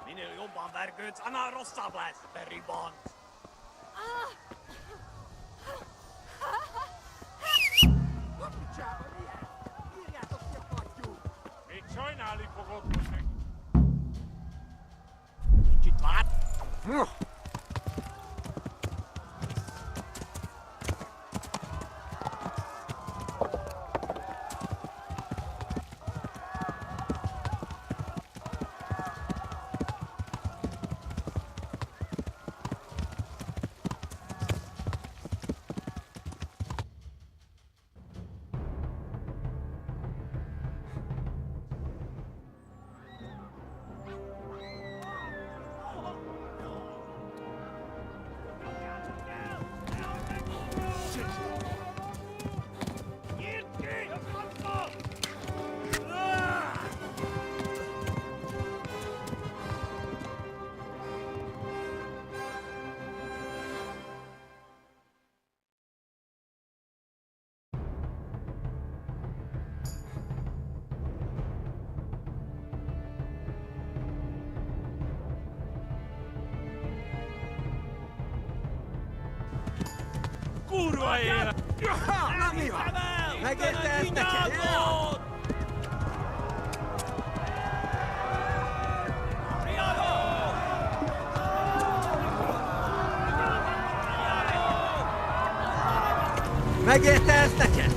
Minä jompaan värkyt sana rossabläs, peribon. Ei China oli pogotmusek. Sit vaat. Kurva era! Jaha, no hyvä. Näkee tästäkin. Näkee tästäkin.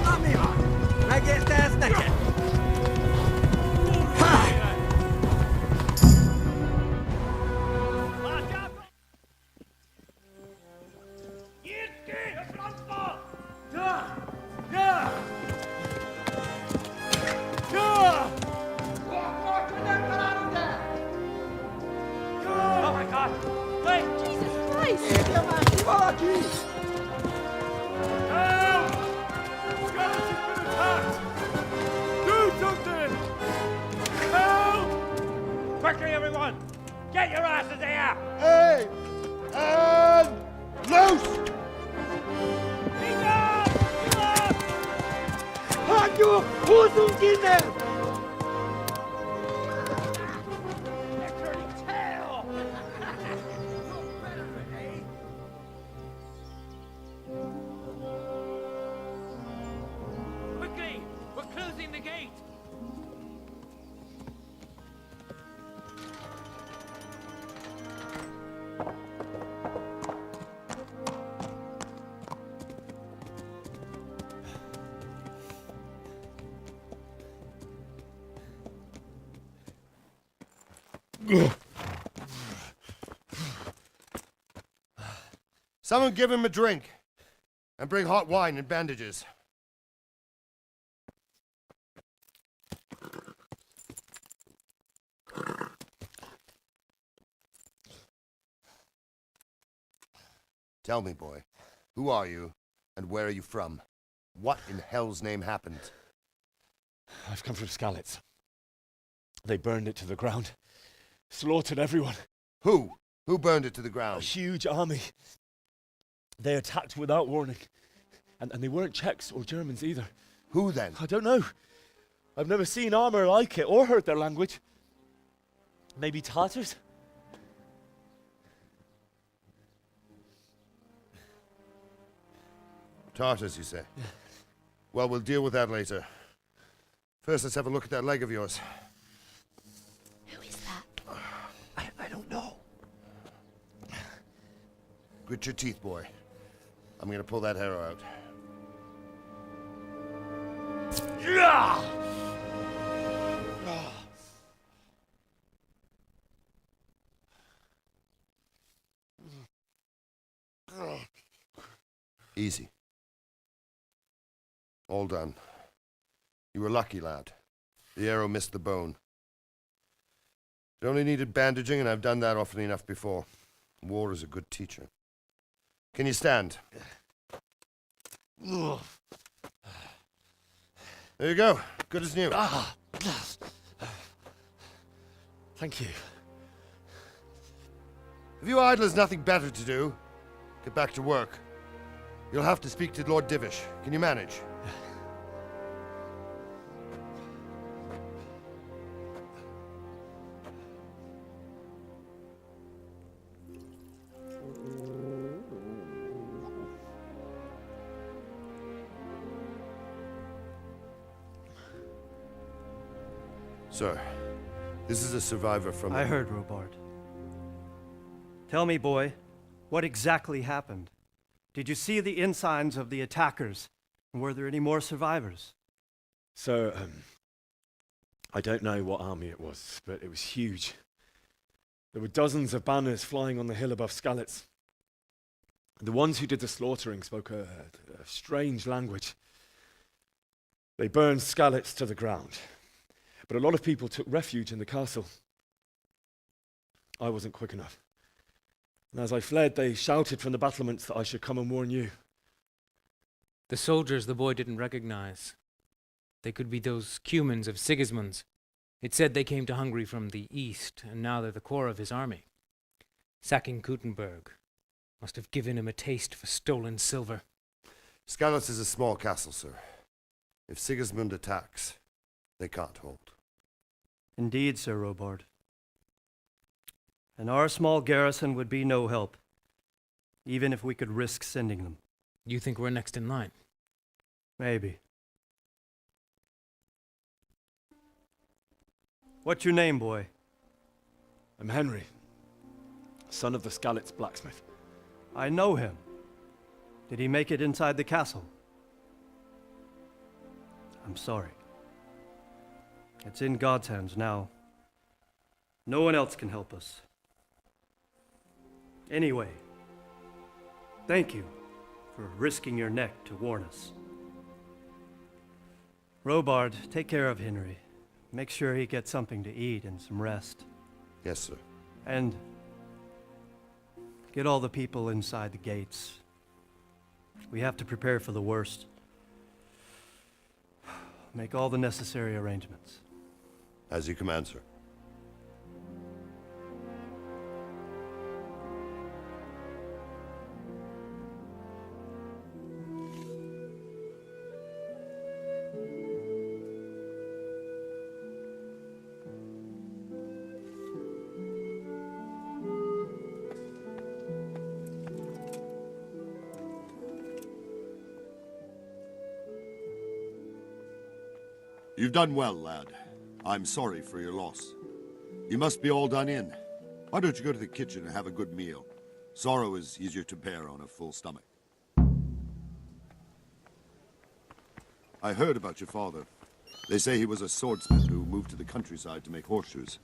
No hyvä. Näkee tästäkin. Quickly, everyone! Get your asses here! Hey! And loose! Hajo, huusun sinne! Quickly! We're closing the gate! Someone give him a drink. And bring hot wine and bandages. Tell me, boy, who are you, and where are you from? What in hell's name happened? I've come from Skalitz. They burned it to the ground. Slaughtered everyone. Who? Who burned it to the A ground? huge army. They attacked without warning. And they weren't Czechs or Germans either. Who then? I don't know. I've never seen armor like it or heard their language. Maybe Tatars? Tartars, you say? Yeah. Well, we'll deal with that later. First, let's have a look at that leg of yours. Who is that? I don't know. Grit your teeth, boy. I'm gonna pull that arrow out. Easy. All done. You were lucky, lad. The arrow missed the bone. It only needed bandaging, and I've done that often enough before. War is a good teacher. Can you stand? There you go. Good as new. Thank you. Have you idlers nothing better to do? Get back to work. You'll have to speak to Lord Divish. Can you manage? Sir, this is a survivor from... I heard, Robard. Tell me, boy, what exactly happened? Did you see the ensigns of the attackers? And were there any more survivors? So, I don't know what army it was, but it was huge. There were dozens of banners flying on the hill above Skalitz. The ones who did the slaughtering spoke a strange language. They burned Skalitz to the ground, but a lot of people took refuge in the castle. I wasn't quick enough. And as I fled, they shouted from the battlements that I should come and warn you. The soldiers the boy didn't recognize. They could be those Cumans of Sigismund's. It said they came to Hungary from the east, and now they're the core of his army. Sacking Kuttenberg must have given him a taste for stolen silver. Skalitz is a small castle, sir. If Sigismund attacks, they can't hold. Indeed, Sir Robard. And our small garrison would be no help, even if we could risk sending them. You think we're next in line? Maybe. What's your name, boy? I'm Henry, son of the Skalitz blacksmith. I know him. Did he make it inside the castle? I'm sorry. It's in God's hands now. No one else can help us. Anyway, thank you for risking your neck to warn us. Robard, take care of Henry. Make sure he gets something to eat and some rest. Yes, sir. And get all the people inside the gates. We have to prepare for the worst. Make all the necessary arrangements. As you command, sir. You've done well, lad. I'm sorry for your loss. You must be all done in. Why don't you go to the kitchen and have a good meal? Sorrow is easier to bear on a full stomach. I heard about your father. They say he was a swordsmith who moved to the countryside to make horseshoes.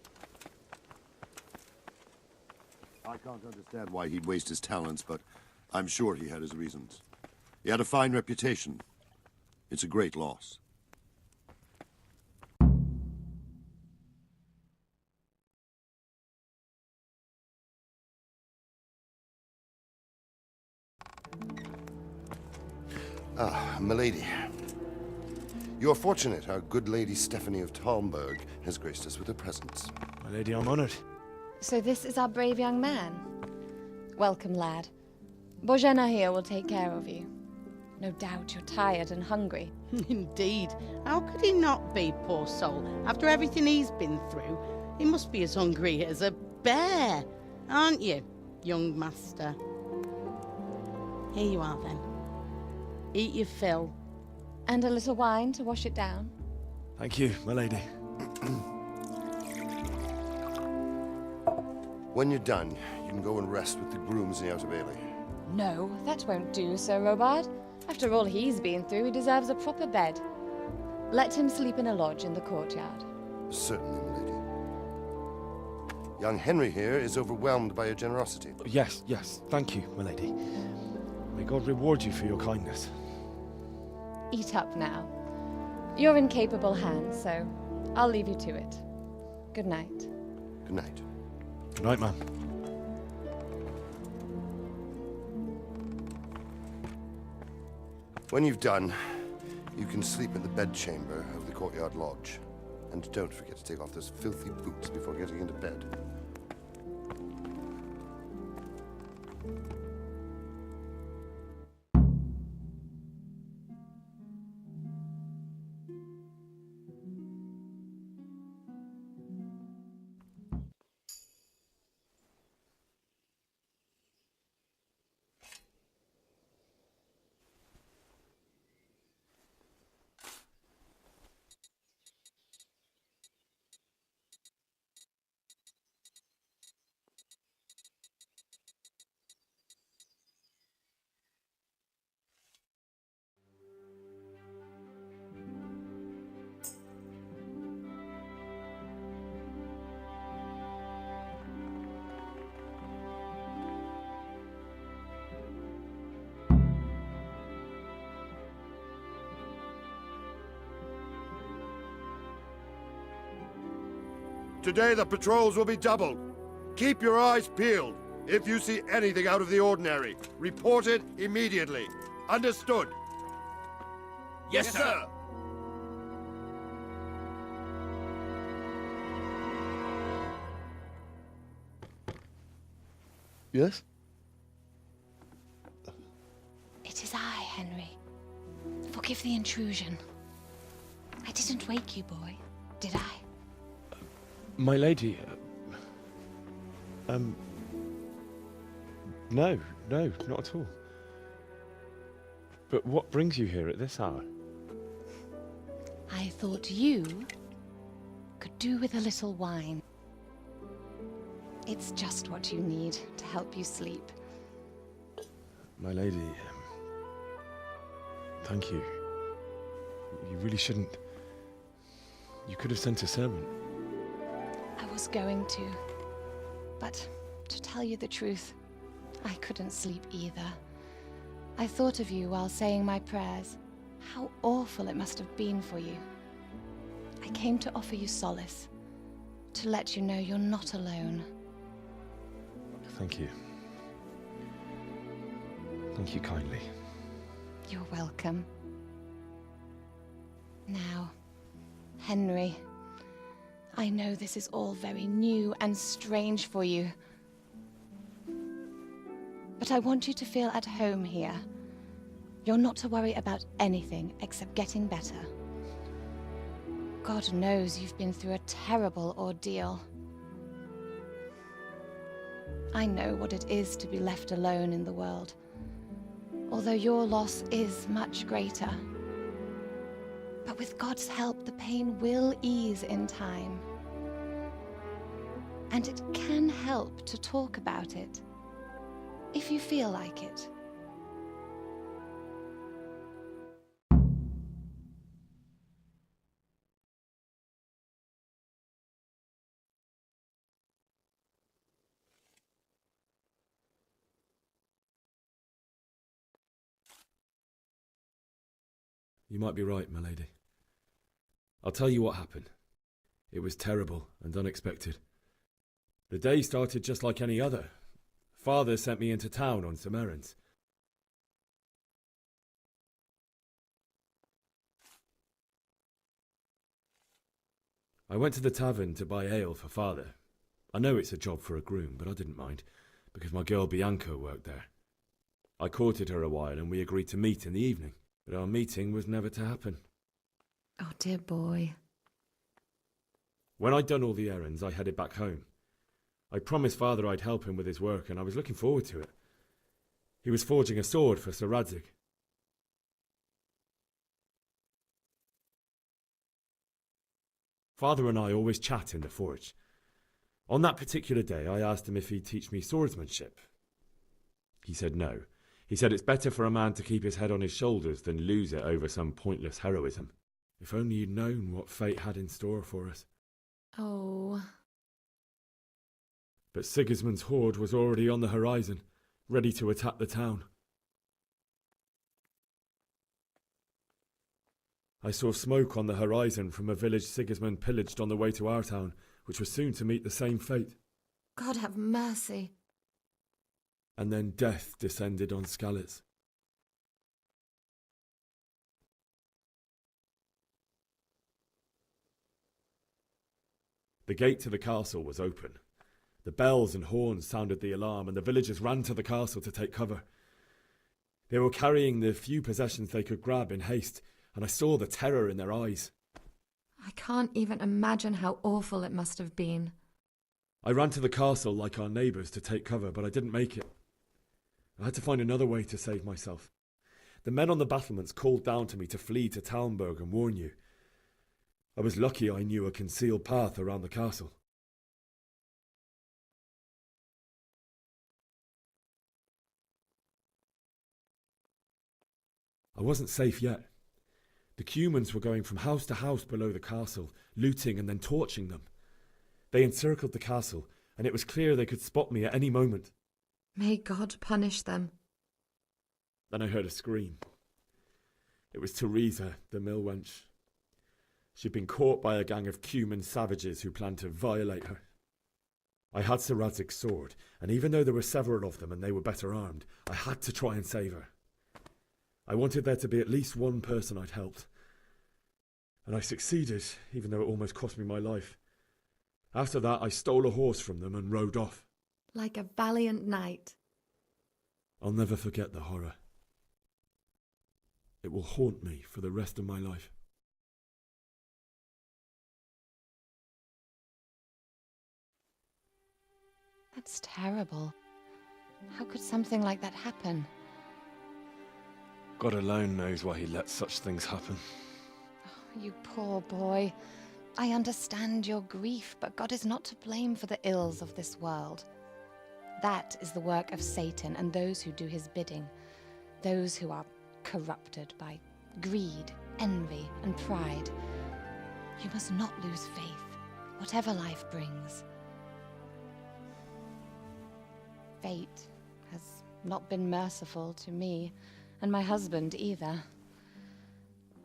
I can't understand why he'd waste his talents, but I'm sure he had his reasons. He had a fine reputation. It's a great loss. Ah, milady. You are fortunate our good lady Stephanie of Talmberg has graced us with her presence. My lady, I'm honored. So this is our brave young man. Welcome, lad. Bozhena here will take care of you. No doubt you're tired and hungry. Indeed. How could he not be, poor soul? After everything he's been through, he must be as hungry as a bear. Aren't you, young master? Here you are, then. Eat your fill. And a little wine to wash it down. Thank you, my lady. When you're done, you can go and rest with the grooms in the Outer Bailey. No, that won't do, Sir Robard. After all he's been through, he deserves a proper bed. Let him sleep in a lodge in the courtyard. Certainly, milady. Young Henry here is overwhelmed by your generosity. Yes, thank you, my lady. May God reward you for your kindness. Eat up now. You're in capable hands, so I'll leave you to it. Good night. Good night. Good night, ma'am. When you've done, you can sleep in the bedchamber of the courtyard lodge. And don't forget to take off those filthy boots before getting into bed. Today the patrols will be doubled. Keep your eyes peeled. If you see anything out of the ordinary, report it immediately. Understood? Yes, sir. Yes? It is I, Henry. Forgive the intrusion. I didn't wake you, boy, did I? My lady, no, not at all. But what brings you here at this hour? I thought you could do with a little wine. It's just what you need to help you sleep. My lady, thank you. You really shouldn't. You could have sent a servant. I was going to. But to tell you the truth, I couldn't sleep either. I thought of you while saying my prayers. How awful it must have been for you. I came to offer you solace, to let you know you're not alone. Thank you. Thank you kindly. You're welcome. Now, Henry, I know this is all very new and strange for you. But I want you to feel at home here. You're not to worry about anything except getting better. God knows you've been through a terrible ordeal. I know what it is to be left alone in the world, although your loss is much greater. But with God's help, the pain will ease in time. And it can help to talk about it, if you feel like it. You might be right, my lady. I'll tell you what happened. It was terrible and unexpected. The day started just like any other. Father sent me into town on some errands. I went to the tavern to buy ale for Father. I know it's a job for a groom, but I didn't mind, because my girl Bianca worked there. I courted her a while and we agreed to meet in the evening, but our meeting was never to happen. Oh, dear boy. When I'd done all the errands, I headed back home. I promised Father I'd help him with his work, and I was looking forward to it. He was forging a sword for Sir Radzig. Father and I always chat in the forge. On that particular day, I asked him if he'd teach me swordsmanship. He said no. He said it's better for a man to keep his head on his shoulders than lose it over some pointless heroism. If only you'd known what fate had in store for us. Oh. But Sigismund's horde was already on the horizon, ready to attack the town. I saw smoke on the horizon from a village Sigismund pillaged on the way to our town, which was soon to meet the same fate. God have mercy. And then death descended on Skalitz. The gate to the castle was open. The bells and horns sounded the alarm, and the villagers ran to the castle to take cover. They were carrying the few possessions they could grab in haste, and I saw the terror in their eyes. I can't even imagine how awful it must have been. I ran to the castle like our neighbours to take cover, but I didn't make it. I had to find another way to save myself. The men on the battlements called down to me to flee to Talmberg and warn you. I was lucky I knew a concealed path around the castle. I wasn't safe yet. The Cumans were going from house to house below the castle, looting and then torching them. They encircled the castle, and it was clear they could spot me at any moment. May God punish them. Then I heard a scream. It was Teresa, the mill wench. She'd been caught by a gang of Cuman savages who planned to violate her. I had Sir Radzig's sword, and even though there were several of them and they were better armed, I had to try and save her. I wanted there to be at least one person I'd helped. And I succeeded, even though it almost cost me my life. After that, I stole a horse from them and rode off. Like a valiant knight. I'll never forget the horror. It will haunt me for the rest of my life. That's terrible. How could something like that happen? God alone knows why he lets such things happen. Oh, you poor boy. I understand your grief, but God is not to blame for the ills of this world. That is the work of Satan and those who do his bidding, those who are corrupted by greed, envy, and pride. You must not lose faith, whatever life brings. Fate has not been merciful to me, and my husband either.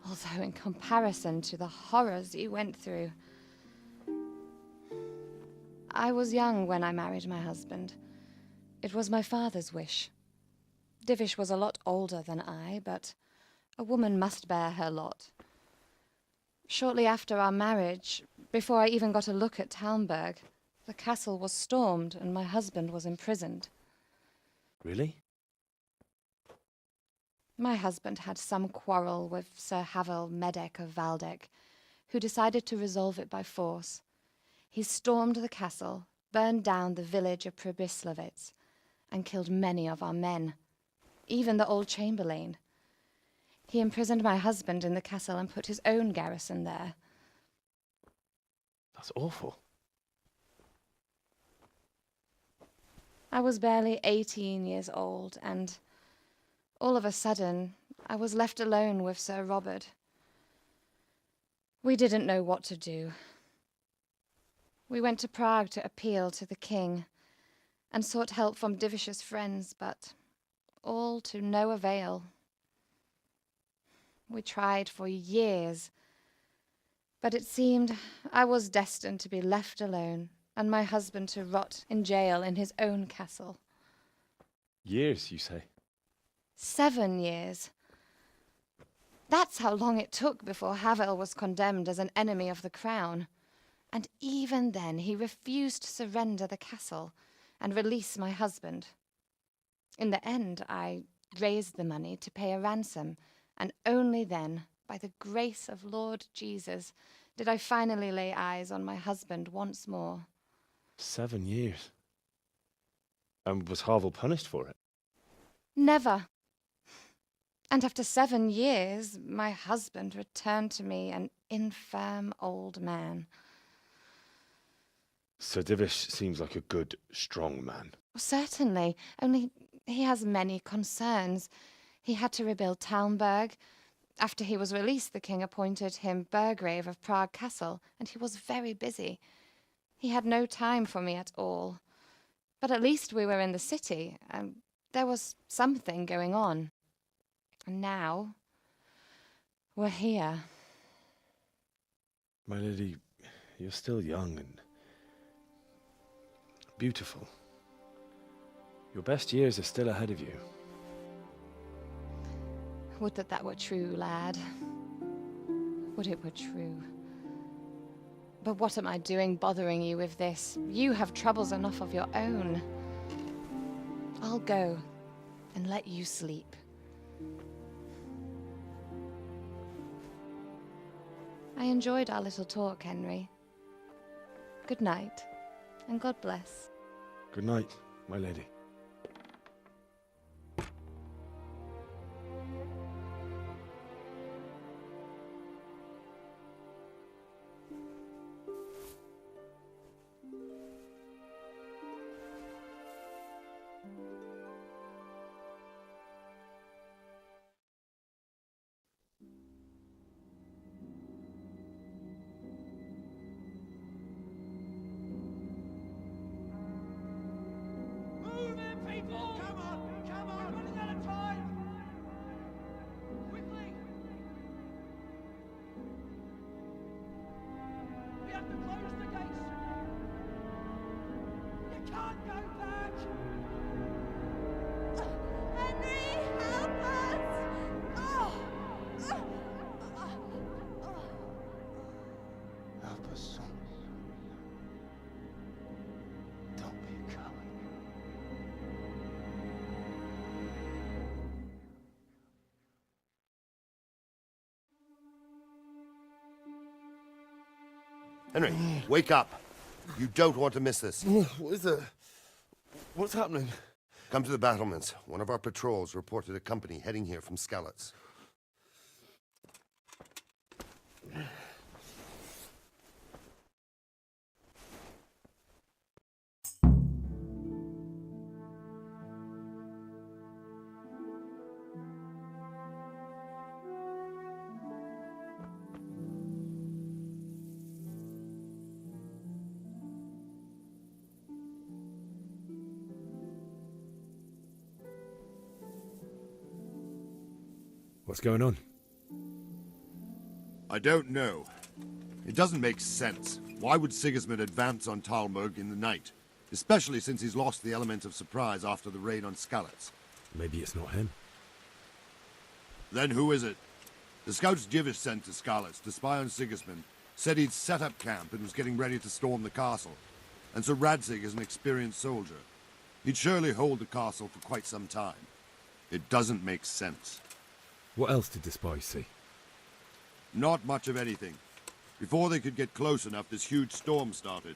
Although in comparison to the horrors you went through. I was young when I married my husband. It was my father's wish. Divish was a lot older than I, but a woman must bear her lot. Shortly after our marriage, before I even got a look at Talmberg, the castle was stormed and my husband was imprisoned. Really? My husband had some quarrel with Sir Havel Medek of Valdek, who decided to resolve it by force. He stormed the castle, burned down the village of Pribyslavitz, and killed many of our men, even the old chamberlain. He imprisoned my husband in the castle and put his own garrison there. That's awful. I was barely 18 years old, and all of a sudden, I was left alone with Sir Robert. We didn't know what to do. We went to Prague to appeal to the king, and sought help from Divish's friends, but all to no avail. We tried for years, but it seemed I was destined to be left alone, and my husband to rot in jail in his own castle. Years, you say? 7 years. That's how long it took before Havel was condemned as an enemy of the crown. And even then he refused to surrender the castle and release my husband. In the end, I raised the money to pay a ransom, and only then, by the grace of Lord Jesus, did I finally lay eyes on my husband once more. 7 years? And was Havel punished for it? Never. And after 7 years, my husband returned to me an infirm old man. Sir Divish seems like a good, strong man. Certainly, only he has many concerns. He had to rebuild Talmberg. After he was released, the king appointed him Burgrave of Prague Castle, and he was very busy. He had no time for me at all. But at least we were in the city, and there was something going on. And now, we're here. My lady, you're still young and beautiful. Your best years are still ahead of you. Would that that were true, lad. Would it were true. But what am I doing bothering you with this? You have troubles enough of your own. I'll go and let you sleep. I enjoyed our little talk, Henry. Good night, and God bless. Good night, my lady. Move Henry, wake up. You don't want to miss this. What is it? What's happening? Come to the battlements. One of our patrols reported a company heading here from Skalitz. What's going on? I don't know. It doesn't make sense. Why would Sigismund advance on Talmberg in the night? Especially since he's lost the element of surprise after the raid on Skalitz. Maybe it's not him. Then who is it? The scouts Jivish sent to Skalitz to spy on Sigismund said he'd set up camp and was getting ready to storm the castle. And Sir Radzig is an experienced soldier. He'd surely hold the castle for quite some time. It doesn't make sense. What else did the spies see? Not much of anything. Before they could get close enough, this huge storm started.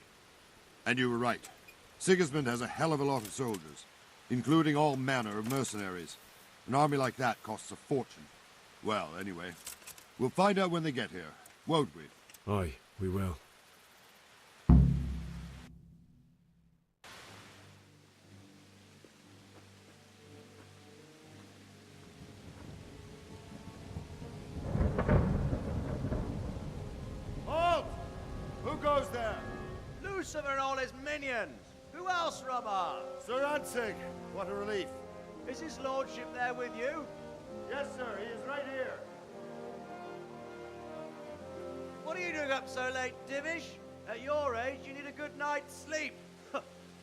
And you were right. Sigismund has a hell of a lot of soldiers, including all manner of mercenaries. An army like that costs a fortune. Well, anyway, we'll find out when they get here, won't we? Aye, we will. Halt! Who goes there? Lucifer and all his minions. Who else, Robber? Sir Radzig. What a relief. Is his lordship there with you? Yes, sir. He is right here. What are you doing up so late, Divish? At your age, you need a good night's sleep.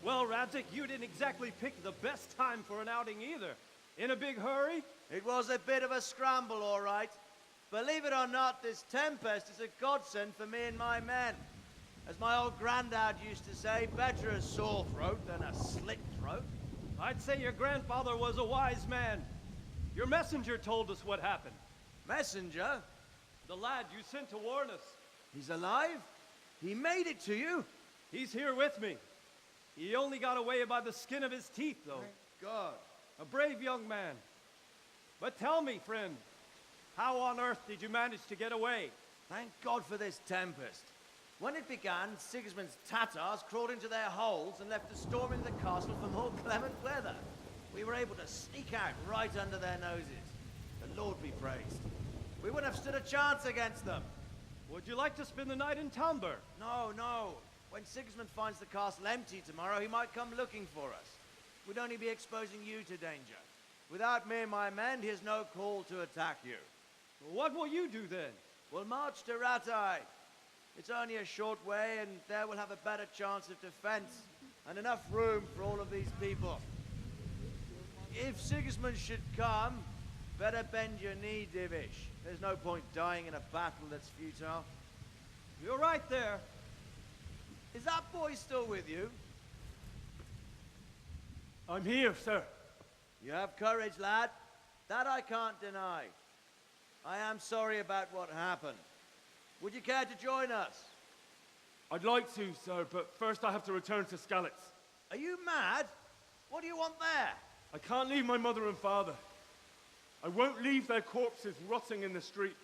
Well, Radzig, you didn't exactly pick the best time for an outing either. In a big hurry? It was a bit of a scramble, all right. Believe it or not, this tempest is a godsend for me and my men. As my old granddad used to say, better a sore throat than a slit throat. I'd say your grandfather was a wise man. Your messenger told us what happened. Messenger? The lad you sent to warn us. He's alive? He made it to you? He's here with me. He only got away by the skin of his teeth, though. Thank God. A brave young man. But tell me, friend, how on earth did you manage to get away? Thank God for this tempest. When it began, Sigismund's Tatars crawled into their holes and left us storming the castle for more clement weather. We were able to sneak out right under their noses. The Lord be praised. We wouldn't have stood a chance against them. Would you like to spend the night in Talmberg? No, no. When Sigismund finds the castle empty tomorrow, he might come looking for us. We'd only be exposing you to danger. Without me and my men, he has no call to attack you. What will you do then? We'll march to Ratai. It's only a short way, and there we'll have a better chance of defense and enough room for all of these people. If Sigismund should come, better bend your knee, Divish. There's no point dying in a battle that's futile. You're right there. Is that boy still with you? I'm here, sir. You have courage, lad. That I can't deny. I am sorry about what happened. Would you care to join us? I'd like to, sir, but first I have to return to Skalitz. Are you mad? What do you want there? I can't leave my mother and father. I won't leave their corpses rotting in the street.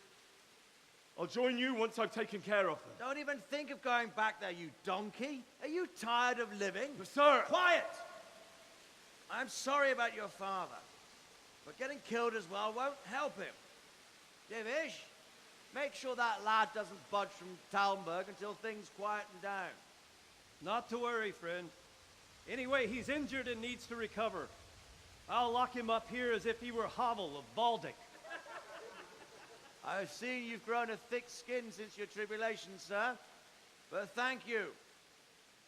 I'll join you once I've taken care of them. Don't even think of going back there, you donkey. Are you tired of living? But sir! Quiet! I'm sorry about your father, but getting killed as well won't help him. Divish, make sure that lad doesn't budge from Talmberg until things quieten down. Not to worry, friend. Anyway, he's injured and needs to recover. I'll lock him up here as if he were Havel of Baldic. I've seen you've grown a thick skin since your tribulation, sir. But thank you.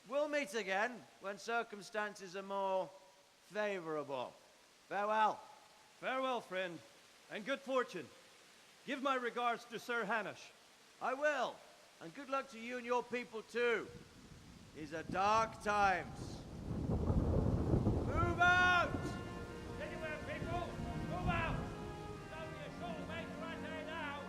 We'll meet again when circumstances are more favorable. Farewell. Farewell, friend, and good fortune. Give my regards to Sir Hanush. I will. And good luck to you and your people, too. These are dark times. Move out! Anywhere, people! Move out! It's only a short way to right there now.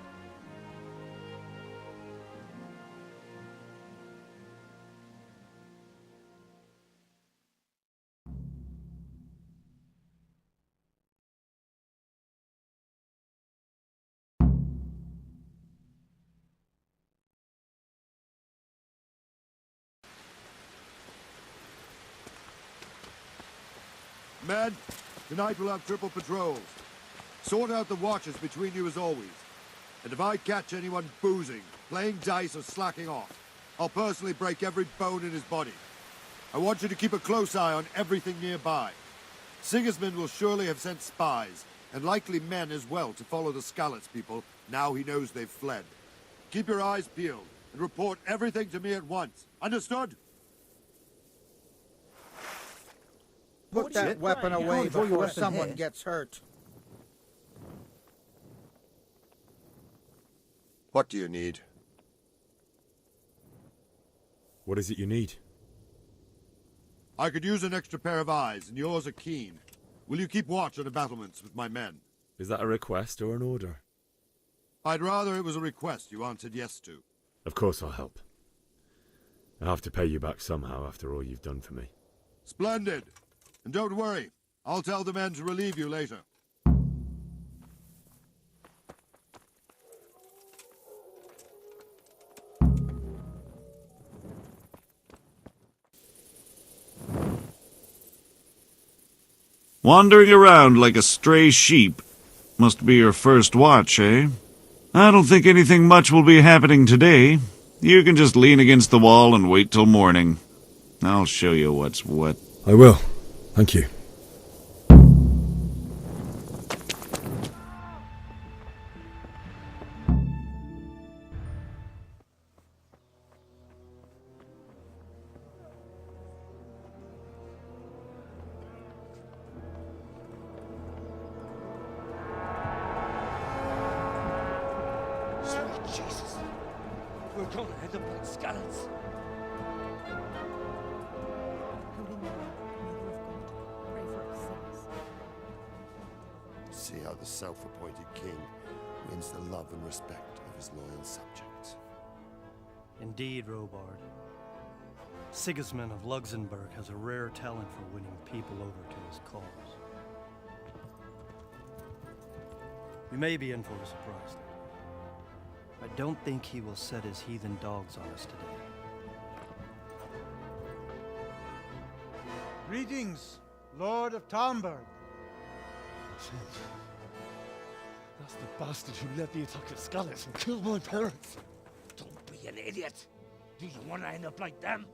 Men, tonight we'll have triple patrols. Sort out the watches between you as always. And if I catch anyone boozing, playing dice or slacking off, I'll personally break every bone in his body. I want you to keep a close eye on everything nearby. Sigismund will surely have sent spies, and likely men as well, to follow the Skalitz people now he knows they've fled. Keep your eyes peeled, and report everything to me at once. Understood? Put that weapon away before someone gets hurt. What do you need? What is it you need? I could use an extra pair of eyes, and yours are keen. Will you keep watch on the battlements with my men? Is that a request or an order? I'd rather it was a request you answered yes to. Of course I'll help. I have to pay you back somehow after all you've done for me. Splendid! And don't worry, I'll tell the men to relieve you later. Wandering around like a stray sheep. Must be your first watch, eh? I don't think anything much will be happening today. You can just lean against the wall and wait till morning. I'll show you what's what. I will. Thank you. Sweet Jesus. We're gonna end up like Skalitz. See how the self-appointed king wins the love and respect of his loyal subjects. Indeed, Robard. Sigismund of Luxembourg has a rare talent for winning people over to his cause. We may be in for a surprise, though. I don't think he will set his heathen dogs on us today. Greetings, Lord of Talmberg. That's the bastard who led the attack at Skalitz and killed my parents. Don't be an idiot. Do you want to end up like them?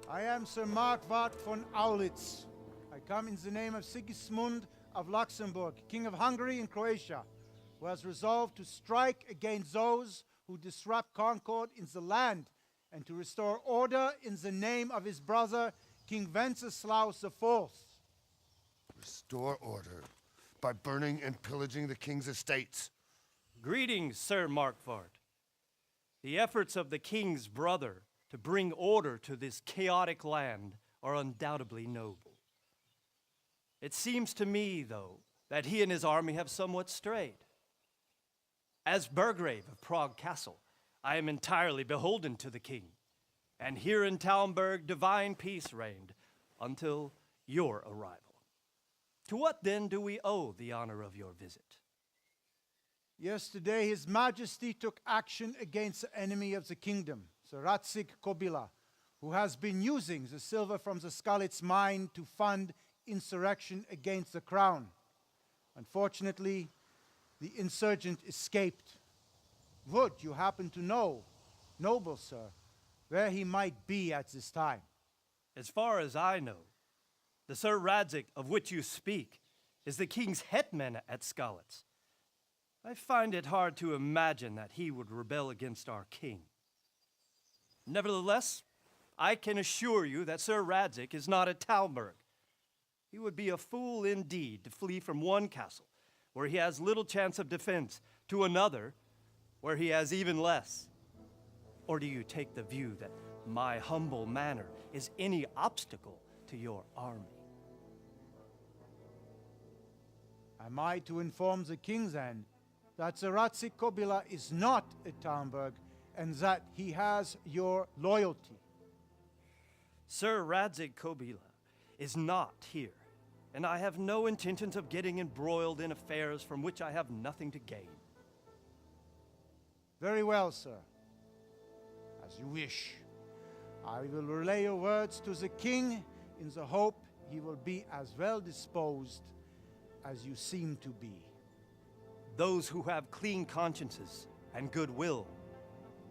I am Sir Markwart von Aulitz. I come in the name of Sigismund of Luxembourg, King of Hungary and Croatia, who has resolved to strike against those who disrupt concord in the land and to restore order in the name of his brother, King Wenceslaus IV. Restore order by burning and pillaging the king's estates. Greetings, Sir Markwart. The efforts of the king's brother to bring order to this chaotic land are undoubtedly noble. It seems to me, though, that he and his army have somewhat strayed. As Burgrave of Prague Castle, I am entirely beholden to the king, and here in Talmberg divine peace reigned until your arrival. To what then do we owe the honor of your visit? Yesterday, His Majesty took action against the enemy of the kingdom, Sir Radzig Kobyla, who has been using the silver from the Skalitz mine to fund insurrection against the crown. Unfortunately, the insurgent escaped. Would you happen to know, noble sir, where he might be at this time? As far as I know, the Sir Radzig of which you speak is the king's hetman at Skalitz. I find it hard to imagine that he would rebel against our king. Nevertheless, I can assure you that Sir Radzig is not at Talmberg. He would be a fool indeed to flee from one castle where he has little chance of defense to another where he has even less. Or do you take the view that my humble manner is any obstacle to your army? Am I to inform the king then that Sir Radzig Kobyla is not at Talmberg and that he has your loyalty? Sir Radzig Kobyla is not here, and I have no intentions of getting embroiled in affairs from which I have nothing to gain. Very well, sir. As you wish. I will relay your words to the king in the hope he will be as well disposed as you seem to be. Those who have clean consciences and goodwill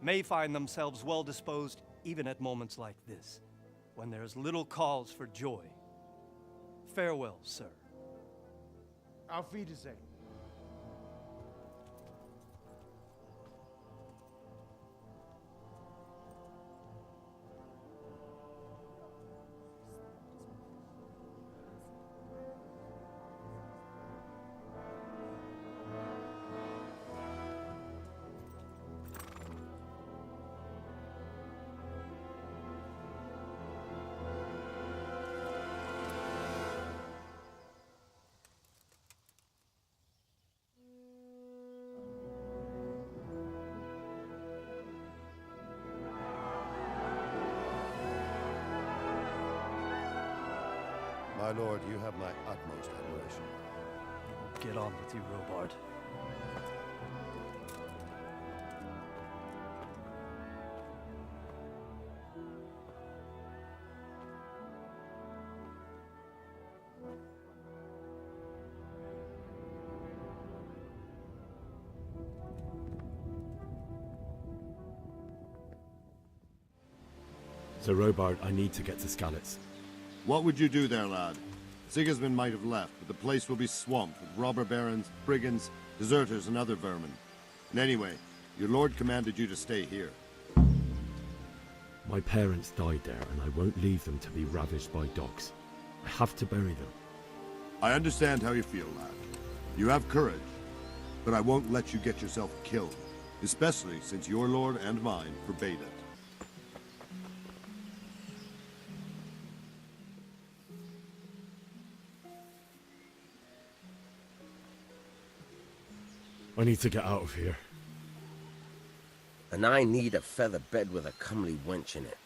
may find themselves well disposed even at moments like this, when there is little cause for joy. Farewell, sir. Auf Wiedersehen. My lord, you have my utmost admiration. Get on with you, Robard. Sir Robard, I need to get to Skalitz. What would you do there, lad? Sigismund might have left, but the place will be swamped with robber barons, brigands, deserters, and other vermin. And anyway, your lord commanded you to stay here. My parents died there, and I won't leave them to be ravaged by dogs. I have to bury them. I understand how you feel, lad. You have courage, but I won't let you get yourself killed, especially since your lord and mine forbade it. I need to get out of here. And I need a feather bed with a comely wench in it.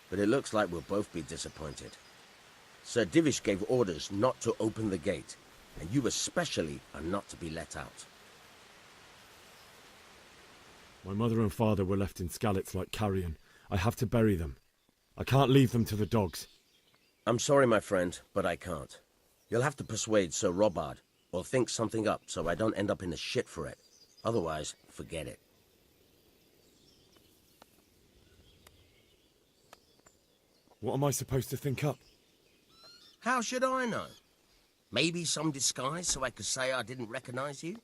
But it looks like we'll both be disappointed. Sir Divish gave orders not to open the gate, and you especially are not to be let out. My mother and father were left in Skalitz like carrion. I have to bury them. I can't leave them to the dogs. I'm sorry, my friend, but I can't. You'll have to persuade Sir Robard, or think something up so I don't end up in the shit for it. Otherwise, forget it. What am I supposed to think up? How should I know? Maybe some disguise so I could say I didn't recognize you?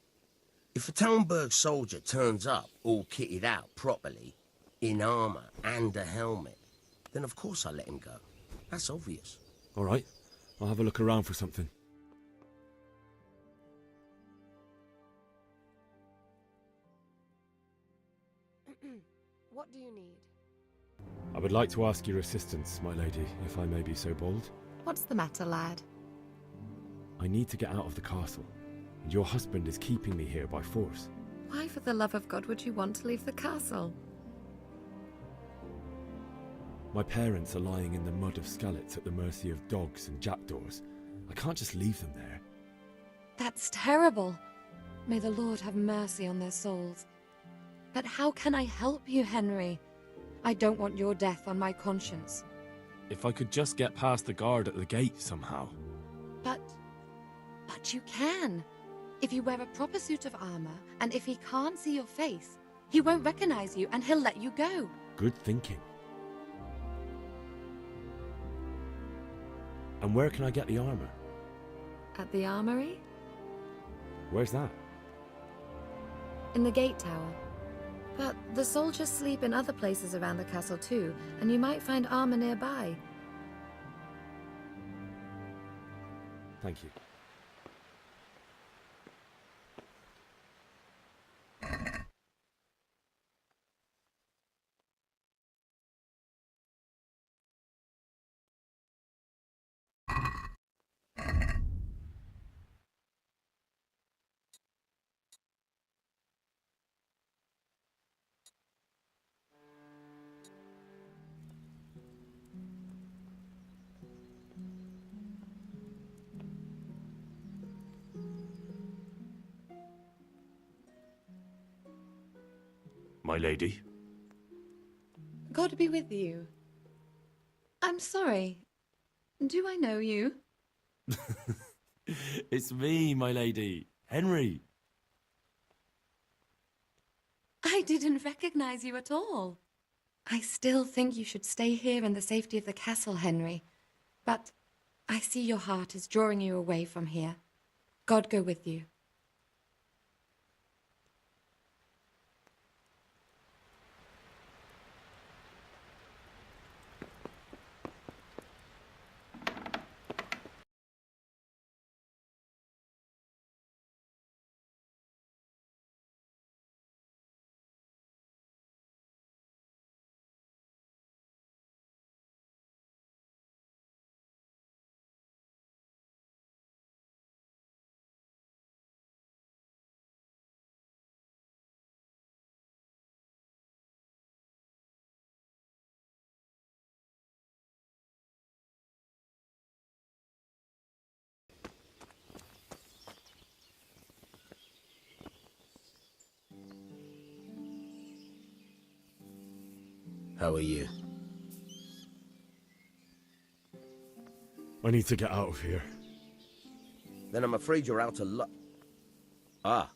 If a Talmberg soldier turns up all kitted out properly, in armor and a helmet, then of course I let him go. That's obvious. All right, I'll have a look around for something. What do you need? I would like to ask your assistance, my lady, if I may be so bold. What's the matter, lad? I need to get out of the castle, and your husband is keeping me here by force. Why, for the love of God, would you want to leave the castle? My parents are lying in the mud of Skalitz at the mercy of dogs and jackdaws. I can't just leave them there. That's terrible. May the Lord have mercy on their souls. But how can I help you, Henry? I don't want your death on my conscience. If I could just get past the guard at the gate somehow. But you can. If you wear a proper suit of armor, and if he can't see your face, he won't recognize you and he'll let you go. Good thinking. And where can I get the armor? At the armory? Where's that? In the gate tower. But the soldiers sleep in other places around the castle too, and you might find armor nearby. Thank you. My lady? God be with you. I'm sorry. Do I know you? It's me, my lady. Henry. I didn't recognize you at all. I still think you should stay here in the safety of the castle, Henry. But I see your heart is drawing you away from here. God go with you. How are you? I need to get out of here. Then I'm afraid you're out of luck. Ah,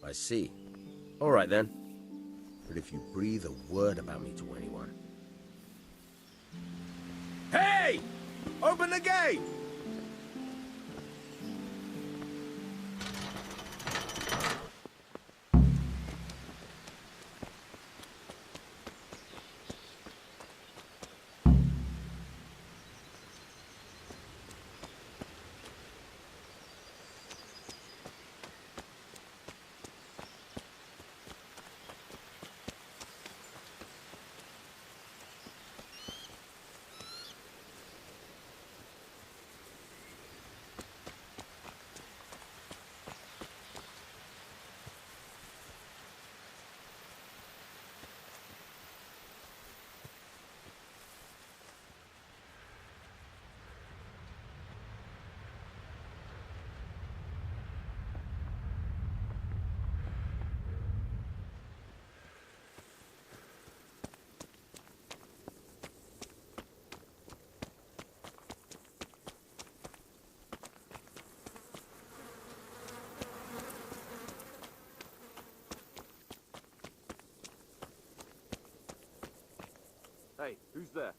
I see. All right then. But if you breathe a word about me to anyone... Hey! Open the gate! Hey, who's there?